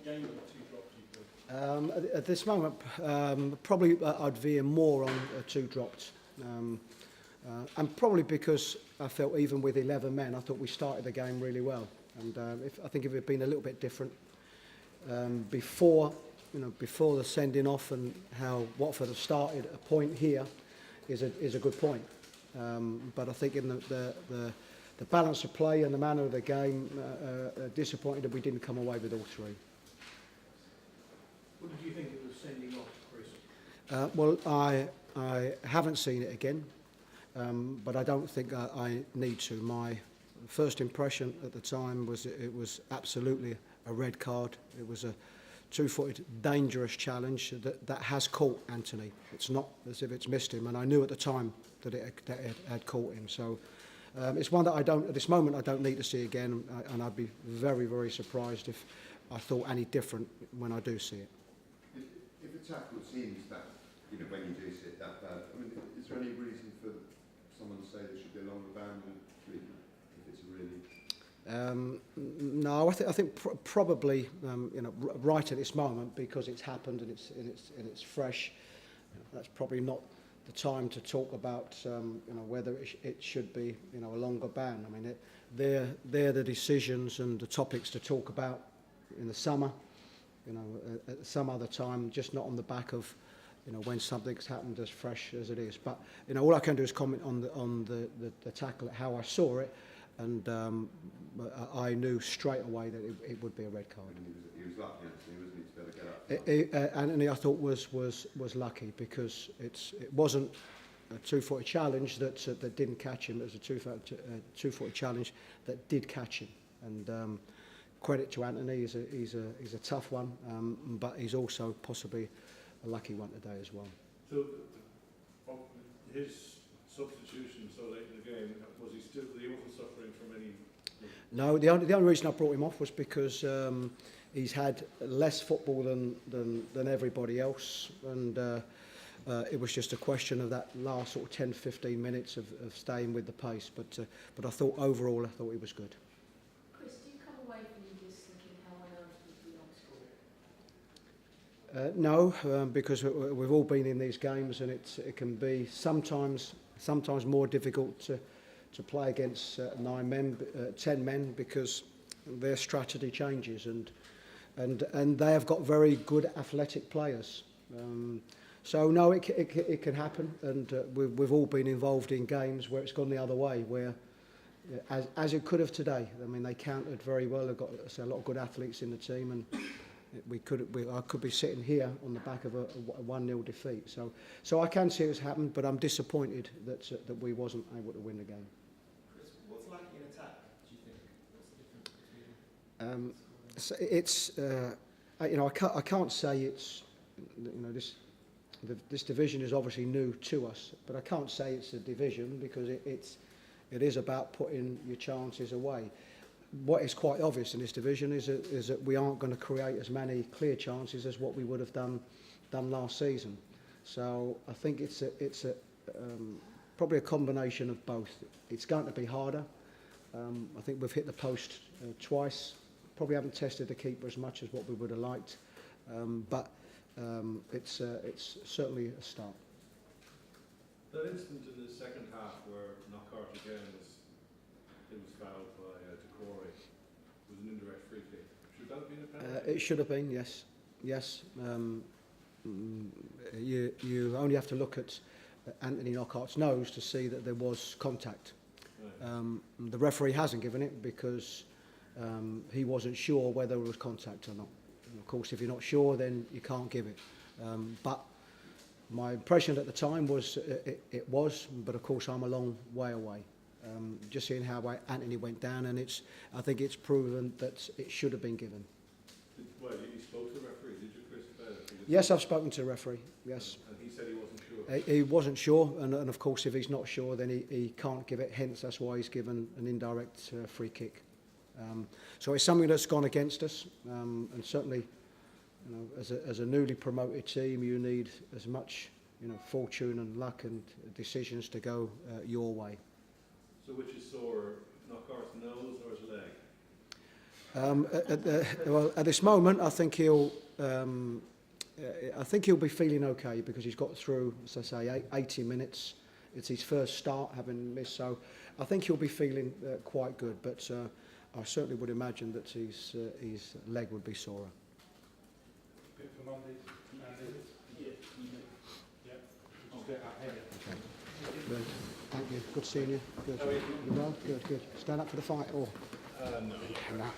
game with 2 drops, you think? At this moment, probably I'd veer more on 2 dropped. And probably because I felt even with 11 men, I thought we started the game really well. And I think if it had been a little bit different before the sending off and how Watford have started, a point here is a good point. But I think in the balance of play and the manner of the game, disappointed that we didn't come away with all 3. What did you think of the sending off, Chris? Well, I haven't seen it again, but I don't think I need to. My first impression at the time was it was absolutely a red card. It was a 2-footed, dangerous challenge that has caught Anthony. It's not as if it's missed him, and I knew at the time that it had caught him. So it's one that at this moment, I don't need to see again, and I'd be very, very surprised if I thought any different when I do see it. If a tackle seems that, when you do see it that bad, I mean, is there any reason for someone to say there should be a longer ban than treatment if it's a really? No, I think probably right at this moment, because it's happened and it's fresh. That's probably not the time to talk about whether it should be a longer ban. I mean, they're the decisions and the topics to talk about in the summer. At some other time, just not on the back of when something's happened as fresh as it is. But all I can do is comment on the tackle, how I saw it. And I knew straight away that it would be a red card. He was lucky, Anthony, wasn't he, to be able to get up? Anthony, I thought was lucky because it wasn't a 2-footed challenge that didn't catch him. It was a 2-footed challenge that did catch him. And credit to Anthony, he's a tough one, but he's also possibly a lucky one today as well. So his substitution so late in the game, he wasn't suffering from any? No, the only reason I brought him off was because he's had less football than everybody else, and it was just a question of that last sort of 10-15 minutes of staying with the pace. But I thought overall, I thought he was good. Chris, do you come away from this thinking how on earth would we not score? No, because we've all been in these games, and it can be sometimes more difficult to play against 9 men, 10 men, because their strategy changes, and they have got very good athletic players. So no, it can happen, and we've all been involved in games where it's gone the other way, where as it could have today. I mean, they countered very well. They've got a lot of good athletes in the team, and I could be sitting here on the back of a 1-0 defeat. So I can see it's happened, but I'm disappointed that we wasn't able to win the game. Chris, what's lacking in attack, do you think? What's the difference between I can't say it's this division is obviously new to us, but I can't say it's a division because it is about putting your chances away. What is quite obvious in this division is that we aren't going to create as many clear chances as what we would have done last season. So I think it's probably a combination of both. It's going to be harder. I think we've hit the post twice. Probably haven't tested the keeper as much as what we would have liked, but it's certainly a start. That instant in the second half where Knockout again was fouled by Decore was an indirect free kick. Should that have been a penalty? It should have been, yes. You only have to look at Anthony Knockout's nose to see that there was contact. Right. The referee hasn't given it because he wasn't sure whether it was contact or not. And of course, if you're not sure, then you can't give it. But my impression at the time was it was, but of course I'm a long way away. Just seeing how Anthony went down, and I think it's proven that it should have been given. Well, you spoke to the referee, did you, Chris? Yes, I've spoken to the referee, yes. And he said he wasn't sure? He wasn't sure, and of course if he's not sure, then he can't give it, hence that's why he's given an indirect free kick. So it's something that's gone against us, and certainly, as a newly promoted team, you need as much, fortune and luck and decisions to go your way. So which is sore, Knockout's nose or his Well, at this moment, I think he'll be feeling okay because he's got through, as I say, 80 minutes. It's his first start, having missed, so I think he'll be feeling quite good. But I certainly would imagine that his leg would be sorer. Bit for Monday, Andy? Yeah. Just get ahead. Good. Thank you. Good seeing you. Good. How are you? You well? Good, good. Stand up for the fight or? No. No.